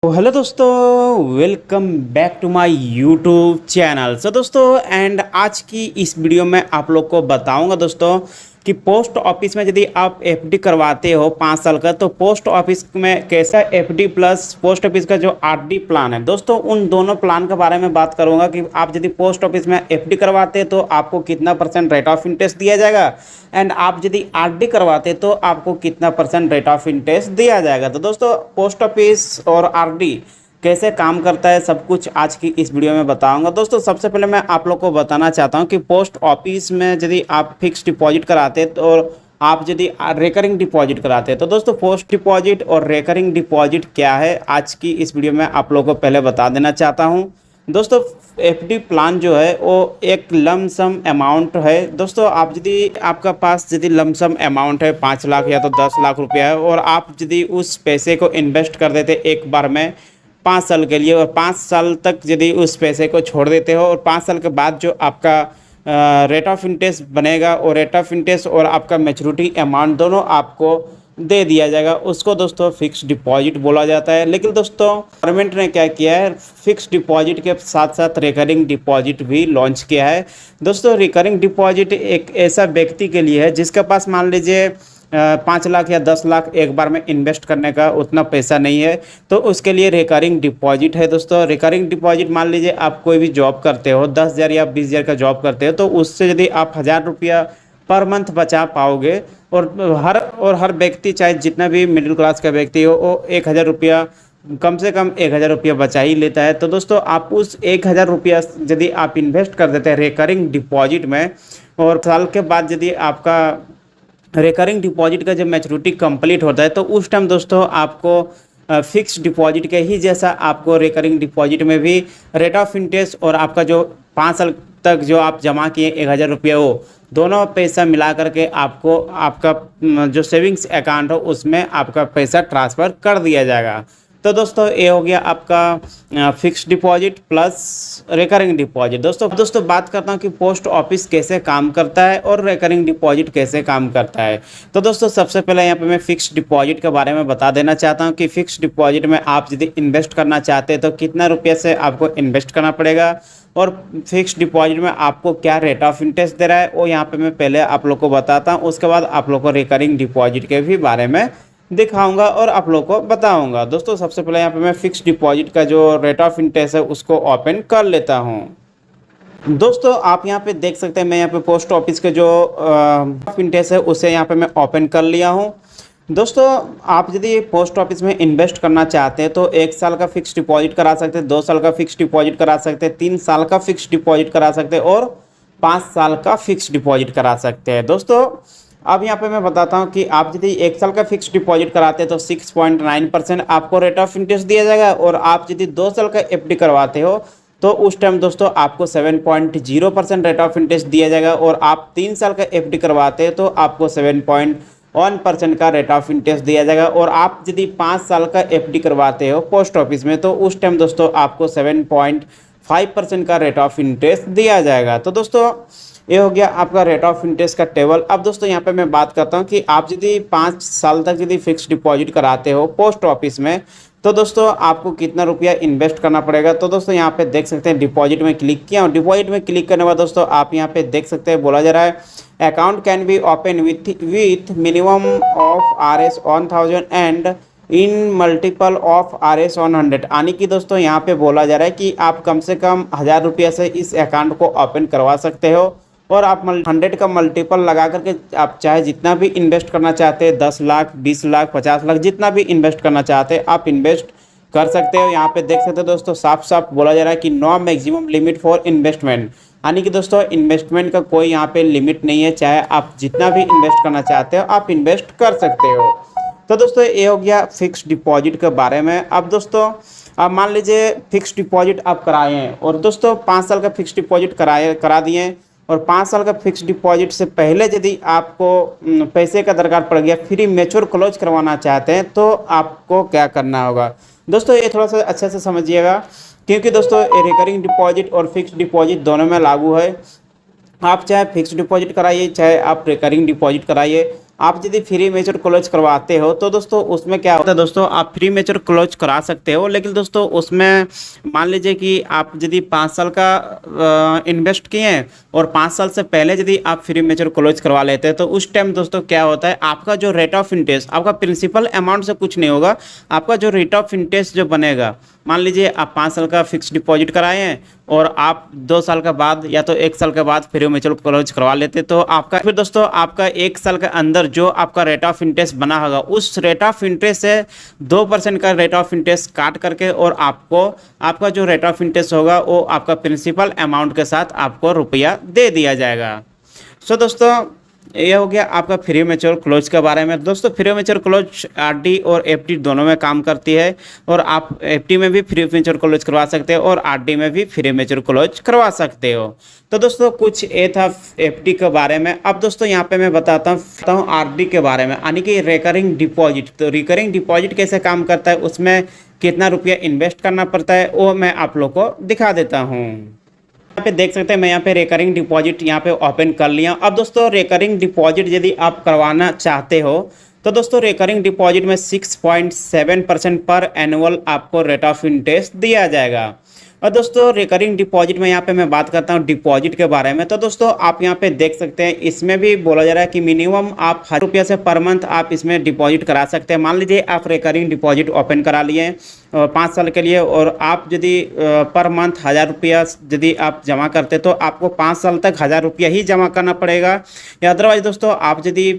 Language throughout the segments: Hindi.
तो हेलो दोस्तों, welcome back to my YouTube channel. दोस्तों एंड आज की इस वीडियो में आप लोग को बताऊंगा दोस्तों कि पोस्ट ऑफिस में यदि आप एफडी करवाते हो 5 साल का, तो पोस्ट ऑफिस में कैसा एफडी प्लस पोस्ट ऑफिस का जो आरडी प्लान है दोस्तों, उन दोनों प्लान के बारे में बात करूंगा कि आप यदि पोस्ट ऑफिस में एफडी करवाते हैं तो आपको कितना % रेट ऑफ इंटरेस्ट दिया जाएगा, एंड आप यदि आरडी करवाते तो आपको कितना % रेट ऑफ इंटरेस्ट दिया जाएगा। तो दोस्तों पोस्ट ऑफिस और आरडी कैसे काम करता है सब कुछ आज की इस वीडियो में बताऊंगा। दोस्तों सबसे पहले मैं आप लोग को बताना चाहता हूं कि पोस्ट ऑफिस में यदि आप फिक्स डिपॉजिट कराते हैं तो आप यदि रिकरिंग डिपॉजिट कराते हैं तो दोस्तों पोस्ट डिपॉजिट और रिकरिंग डिपॉजिट क्या है आज की इस वीडियो में आप लोगों को पहले बता देना चाहता हूं। दोस्तों एफडी प्लान जो है वो एक लमसम अमाउंट है। दोस्तों आप यदि आपका पास यदि लमसम अमाउंट है 5 लाख या तो 10 लाख रुपया है, और आप यदि उस पैसे को इन्वेस्ट कर देते एक बार में 5 साल के लिए, और 5 साल तक यदि उस पैसे को छोड़ देते हो, और 5 साल के बाद जो आपका रेट ऑफ इंटरेस्ट बनेगा, और रेट ऑफ इंटरेस्ट और आपका मैच्योरिटी अमाउंट दोनों आपको दे दिया जाएगा, उसको दोस्तों फिक्स डिपॉजिट बोला जाता है। लेकिन दोस्तों गवर्नमेंट ने क्या किया है, फिक्स डिपॉजिट के साथ साथ रिकरिंग डिपॉजिट भी लॉन्च किया है। दोस्तों रिकरिंग डिपॉजिट एक ऐसा व्यक्ति के लिए है जिसके पास मान लीजिए 5 लाख या 10 लाख एक बार में इन्वेस्ट करने का उतना पैसा नहीं है, तो उसके लिए रिकरिंग डिपॉजिट है। दोस्तों रिकरिंग डिपॉजिट मान लीजिए आप कोई भी जॉब करते हो, 10,000 या 20,000 का जॉब करते हो, तो उससे यदि आप 1,000 रुपया पर मंथ बचा पाओगे, और हर व्यक्ति चाहे जितना भी मिडिल क्लास का व्यक्ति हो वो 1,000 रुपया कम से कम 1,000 रुपया बचा ही लेता है। तो दोस्तों आप उस 1,000 रुपया यदि आप इन्वेस्ट कर देते हैं रिकरिंग डिपॉजिट में, और साल के बाद यदि आपका रिकरिंग डिपॉजिट का जब मैच्योरिटी कंप्लीट होता है, तो उस टाइम दोस्तों आपको फिक्स डिपॉजिट के ही जैसा आपको रिकरिंग डिपॉजिट में भी रेट ऑफ इंटरेस्ट और आपका जो 5 साल तक जो आप जमा किए 1,000 रुपया, वो दोनों पैसा मिला करके आपको आपका जो सेविंग्स अकाउंट हो उसमें आपका पैसा ट्रांसफ़र कर दिया जाएगा। तो दोस्तों ये हो गया आपका fix deposit plus recurring deposit. दोस्तों बात करता हूँ कि पोस्ट ऑफिस कैसे काम करता है और रिकरिंग डिपॉजिट कैसे काम करता है। तो दोस्तों सबसे पहले यहाँ पे मैं फिक्स डिपॉजिट के बारे में बता देना चाहता हूँ कि फिक्स डिपॉजिट में आप यदि इन्वेस्ट करना चाहते हैं तो कितना रुपये से आपको इन्वेस्ट करना पड़ेगा, और फिक्स डिपॉजिट में आपको क्या रेट ऑफ इंटरेस्ट दे रहा है वो यहाँ पे मैं पहले आप लोग को बताता हूँ। उसके बाद आप लोग को रिकरिंग डिपॉजिट के भी बारे में दिखाऊंगा और आप लोग को बताऊंगा। दोस्तों सबसे पहले यहाँ पे मैं फिक्स डिपॉजिट का जो रेट ऑफ इंटरेस्ट है उसको ओपन कर लेता हूँ। दोस्तों आप यहाँ पे देख सकते हैं, मैं यहाँ पे पोस्ट ऑफिस के जो इंटरेस्ट है उसे यहाँ पे मैं ओपन कर लिया हूँ। दोस्तों आप यदि पोस्ट ऑफिस में इन्वेस्ट करना चाहते हैं तो 1 साल का फिक्स डिपॉजिट करा सकते हैं, 2 साल का फिक्स डिपॉजिट करा सकते हैं, 3 साल का फिक्स डिपॉजिट करा सकते हैं, और 5 साल का फिक्स डिपॉजिट करा सकते हैं। दोस्तों अब यहाँ पे मैं बताता हूँ कि आप यदि 1 साल का फिक्स डिपॉजिट कराते हैं तो 6.9% आपको रेट ऑफ इंटरेस्ट दिया जाएगा, और आप यदि 2 साल का एफडी करवाते हो तो उस टाइम दोस्तों आपको 7.0% रेट ऑफ इंटरेस्ट दिया जाएगा, और आप 3 साल का एफडी करवाते हैं तो आपको 7.1% का रेट ऑफ इंटरेस्ट दिया जाएगा, और आप यदि 5 साल का एफडी करवाते हो पोस्ट ऑफिस में तो उस टाइम दोस्तों आपको 7.5% का रेट ऑफ इंटरेस्ट दिया जाएगा। तो दोस्तों ये हो गया आपका रेट ऑफ इंटरेस्ट का टेबल। अब दोस्तों यहाँ पे मैं बात करता हूँ कि आप यदि 5 साल तक यदि फिक्स डिपॉजिट कराते हो पोस्ट ऑफिस में तो दोस्तों आपको कितना रुपया इन्वेस्ट करना पड़ेगा। तो दोस्तों यहाँ पे देख सकते हैं डिपॉजिट में क्लिक किया, और डिपॉजिट में क्लिक करने के बाद दोस्तों आप यहाँ पे देख सकते हैं बोला जा रहा है account can be open with minimum of RS 1000 and in multiple of RS 100। यानी कि दोस्तों यहाँ पे बोला जा रहा है कि आप कम से कम 1,000 रुपया से इस अकाउंट को ओपन करवा सकते हो, और आप 100 का मल्टीपल लगा करके आप चाहे जितना भी इन्वेस्ट करना चाहते हैं, 10 लाख 20 लाख 50 लाख जितना भी इन्वेस्ट करना चाहते हैं आप इन्वेस्ट कर सकते हो। यहाँ पे देख सकते हो दोस्तों साफ साफ बोला जा रहा है कि no maximum limit for investment, यानी कि दोस्तों इन्वेस्टमेंट का कोई यहाँ पे लिमिट नहीं है, चाहे आप जितना भी इन्वेस्ट करना चाहते हो आप इन्वेस्ट कर सकते हो। तो दोस्तों ये हो गया फिक्स डिपॉजिट के बारे में। अब दोस्तों अब मान लीजिए फिक्स डिपॉजिट आप कराए हैं, और दोस्तों 5 साल का फिक्स डिपॉजिट करा दिए, और 5 साल का फिक्स डिपॉजिट से पहले यदि आपको पैसे का दरकार पड़ गया, फ्री मैच्योर क्लोज करवाना चाहते हैं तो आपको क्या करना होगा। दोस्तों ये थोड़ा सा अच्छे से समझिएगा, क्योंकि दोस्तों रिकरिंग डिपॉजिट और फिक्स डिपॉजिट दोनों में लागू है। आप चाहे फिक्स डिपॉजिट कराइए चाहे आप रिकरिंग डिपॉजिट कराइए, आप यदि फ्री मेचर क्लोज करवाते हो तो दोस्तों उसमें क्या होता है दोस्तों, आप फ्री मेचर क्लोज करा सकते हो, लेकिन दोस्तों उसमें मान लीजिए कि आप यदि 5 साल का इन्वेस्ट किए हैं और 5 साल से पहले यदि आप फ्री मेचर क्लोज करवा लेते हैं तो उस टाइम दोस्तों क्या होता है, आपका जो रेट ऑफ इंटरेस्ट, आपका प्रिंसिपल अमाउंट से कुछ नहीं होगा, आपका जो रेट ऑफ इंटरेस्ट जो बनेगा, मान लीजिए आप 5 साल का फिक्स डिपॉजिट कराए हैं और आप 2 साल के बाद या तो 1 साल के बाद फ्री म्यूचुअल क्लोज करवा लेते, तो आपका फिर दोस्तों आपका 1 साल के अंदर जो आपका रेट ऑफ इंटरेस्ट बना होगा उस रेट ऑफ इंटरेस्ट से 2% का रेट ऑफ इंटरेस्ट काट करके और आपको आपका जो रेट ऑफ इंटरेस्ट होगा वो आपका प्रिंसिपल अमाउंट के साथ आपको रुपया दे दिया जाएगा। सो दोस्तों ये हो गया आपका फ्री मैच्योर क्लोज के बारे में। दोस्तों फ्री मैच्योर क्लोज आरडी और एफडी दोनों में काम करती है और आप एफडी में भी फ्री मैच्योर क्लोज करवा सकते हो और आरडी में भी फ्री मैच्योर क्लोज करवा सकते हो। तो दोस्तों कुछ ये था एफडी के बारे में। अब दोस्तों यहाँ पे मैं बताता हूँ आरडी के बारे में, यानी कि रिकरिंग डिपॉजिट। तो रिकरिंग डिपॉजिट कैसे काम करता है, उसमें कितना रुपया इन्वेस्ट करना पड़ता है, वो मैं आप लोग को दिखा देता हूँ। यहाँ पे देख सकते हैं मैं यहाँ पे रिकरिंग डिपॉजिट यहाँ पे ओपन कर लिया। अब दोस्तों रिकरिंग डिपॉजिट यदि आप करवाना चाहते हो तो दोस्तों रिकरिंग डिपॉजिट में 6.7% पर एनुअल आपको रेट ऑफ इंटरेस्ट दिया जाएगा। और दोस्तों रिकरिंग डिपॉजिट में यहाँ पे मैं बात करता हूँ डिपॉजिट के बारे में। तो दोस्तों आप यहाँ पे देख सकते हैं इसमें भी बोला जा रहा है कि मिनिमम आप 1,000 से पर मंथ आप इसमें डिपॉजिट करा सकते हैं। मान लीजिए आप रिकरिंग डिपॉजिट ओपन करा लिए 5 साल के लिए और आप यदि पर मंथ 1,000 रुपया यदि आप जमा करते तो आपको 5 साल तक 1,000 रुपया ही जमा करना पड़ेगा। या अदरवाइज दोस्तों आप यदि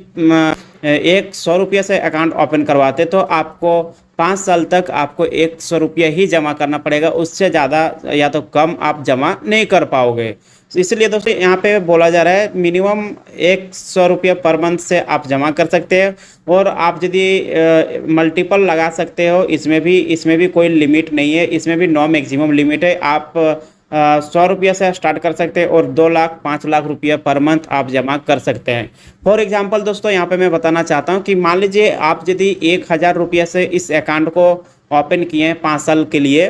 100 रुपया से अकाउंट ओपन करवाते तो आपको 5 साल तक आपको 100 रुपया ही जमा करना पड़ेगा, उससे ज़्यादा या तो कम आप जमा नहीं कर पाओगे। इसलिए दोस्तों यहाँ पे बोला जा रहा है मिनिमम 100 रुपया पर मंथ से आप जमा कर सकते हैं और आप यदि मल्टीपल लगा सकते हो, इसमें भी कोई लिमिट नहीं है, इसमें भी नो मैक्सिमम लिमिट है। आप 100 रुपया से स्टार्ट कर सकते हैं और 2 लाख 5 लाख रुपया पर मंथ आप जमा कर सकते हैं। फॉर एग्जांपल दोस्तों यहाँ पे मैं बताना चाहता हूँ कि मान लीजिए आप यदि 1,000 रुपया से इस अकाउंट को ओपन किए हैं 5 साल के लिए,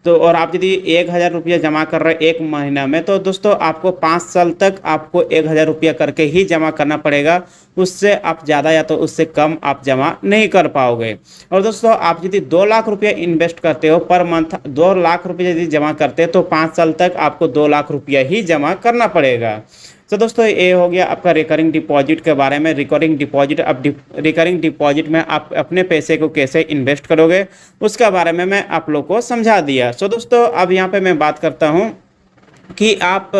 तो और आप यदि 1,000 रुपया जमा कर रहे हैं 1 महीना में, तो दोस्तों आपको 5 साल तक आपको 1,000 रुपया करके ही जमा करना पड़ेगा, उससे आप ज़्यादा या तो उससे कम आप जमा नहीं कर पाओगे। और दोस्तों आप यदि 2 लाख रुपया इन्वेस्ट करते हो पर मंथ, 2 लाख रुपया यदि जमा करते हो तो 5 साल तक आपको 2 लाख रुपया ही जमा करना पड़ेगा। तो दोस्तों ये हो गया आपका रिकरिंग डिपॉजिट के बारे में। रिकरिंग डिपॉजिट, अब रिकरिंग डिपॉजिट में आप अपने पैसे को कैसे इन्वेस्ट करोगे उसके बारे में मैं आप लोग को समझा दिया। सो दोस्तों अब यहाँ पे मैं बात करता हूँ कि आप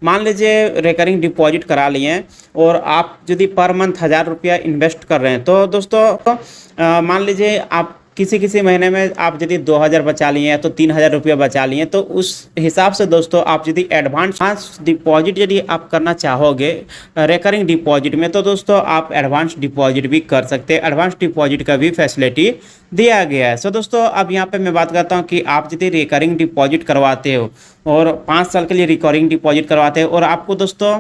मान लीजिए रिकरिंग डिपॉजिट करा लिए हैं और आप यदि पर मंथ 1,000 रुपया इन्वेस्ट कर रहे हैं, तो दोस्तों मान लीजिए आप किसी महीने में आप यदि 2,000 बचा लिए हैं तो 3,000 रुपया बचा लिए, तो उस हिसाब से दोस्तों आप यदि एडवांस डिपॉजिट यदि आप करना चाहोगे रिकरिंग डिपॉजिट में, तो दोस्तों आप एडवांस डिपॉजिट भी कर सकते हैं। एडवांस डिपॉजिट का भी फैसिलिटी दिया गया है। सो दोस्तों अब यहाँ पे मैं बात करता हूँ कि आप यदि रिकरिंग डिपॉजिट करवाते हो और 5 साल के लिए रिकरिंग डिपॉजिट करवाते हो और आपको दोस्तों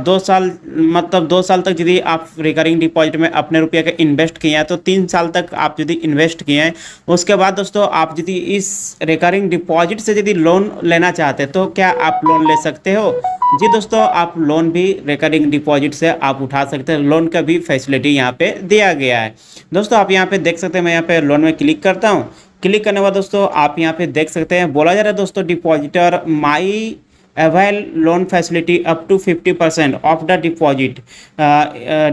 2 साल मतलब 2 साल तक यदि आप रिकरिंग डिपॉजिट में अपने रुपये का इन्वेस्ट किए हैं, तो 3 साल तक आप यदि इन्वेस्ट किए हैं, उसके बाद दोस्तों आप यदि इस रिकरिंग डिपॉजिट से यदि लोन लेना चाहते हैं तो क्या आप लोन ले सकते हो? जी दोस्तों आप लोन भी रिकरिंग डिपॉजिट से आप उठा सकते हैं। लोन का भी फैसिलिटी यहाँ पे दिया गया है। दोस्तों आप यहाँ पे देख सकते हैं, मैं यहाँ पे लोन में क्लिक करता हूँ। क्लिक करने के बाद दोस्तों आप यहाँ पे देख सकते हैं बोला जा रहा है दोस्तों depositor may avail loan facility up to 50% of the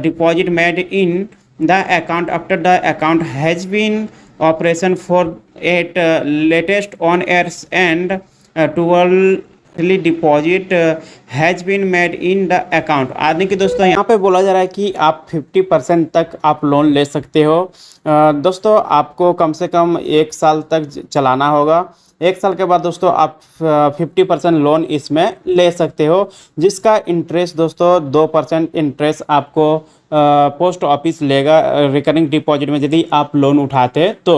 deposit made in the account after the account has been operation for at latest on years and 12 deposit has been made in the account. यानी कि दोस्तों यहाँ पे बोला जा रहा है कि आप 50% तक आप लोन ले सकते हो। दोस्तों आपको कम से कम 1 साल तक चलाना होगा। 1 साल के बाद दोस्तों आप 50% लोन इसमें ले सकते हो, जिसका इंटरेस्ट दोस्तों 2% इंटरेस्ट आपको पोस्ट ऑफिस लेगा रिकरिंग डिपॉजिट में यदि आप लोन उठाते तो।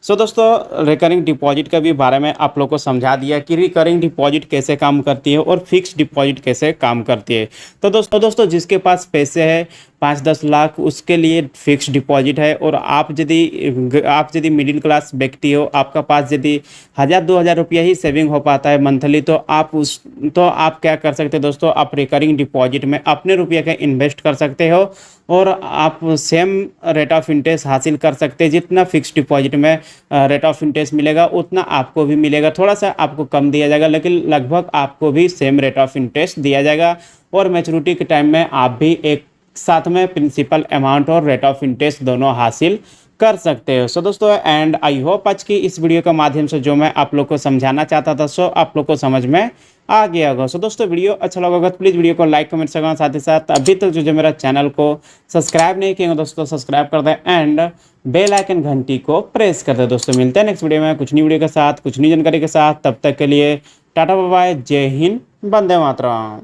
सो दोस्तों रिकरिंग डिपॉजिट का भी बारे में आप लोग को समझा दिया कि रिकरिंग डिपॉजिट कैसे काम करती है और फिक्स डिपॉजिट कैसे काम करती है। तो दोस्तों जिसके पास पैसे है 5-10 लाख उसके लिए फिक्स डिपॉजिट है। और आप यदि मिडिल क्लास व्यक्ति हो, आपका पास यदि 1,000-2,000 रुपया ही सेविंग हो पाता है मंथली, तो आप क्या कर सकते हो दोस्तों, आप रिकरिंग डिपॉजिट में अपने रुपये का इन्वेस्ट कर सकते हो और आप सेम रेट ऑफ इंटरेस्ट हासिल कर सकते हैं। जितना फिक्स डिपॉजिट में रेट ऑफ इंटरेस्ट मिलेगा उतना आपको भी मिलेगा, थोड़ा सा आपको कम दिया जाएगा लेकिन लगभग आपको भी सेम रेट ऑफ इंटरेस्ट दिया जाएगा। और मैच्योरिटी के टाइम में आप भी एक साथ में प्रिंसिपल अमाउंट और रेट ऑफ इंटरेस्ट दोनों हासिल कर सकते हो। सो दोस्तों, एंड आई होप आज की इस वीडियो के माध्यम से जो मैं आप लोग को समझाना चाहता था सो आप लोग को समझ में आ गया होगा। सो दोस्तों, वीडियो अच्छा लगा होगा तो प्लीज़ वीडियो को लाइक कमेंट करना, साथ ही साथ अभी तक जो मेरा चैनल को सब्सक्राइब नहीं किया दोस्तों सब्सक्राइब कर दें एंड बेल आइकन घंटी को प्रेस कर दें। दोस्तों मिलते हैं नेक्स्ट वीडियो में कुछ नई वीडियो के साथ, कुछ नई जानकारी के साथ। तब तक के लिए टाटा बाय बाय, जय हिंद, वंदे मातरम।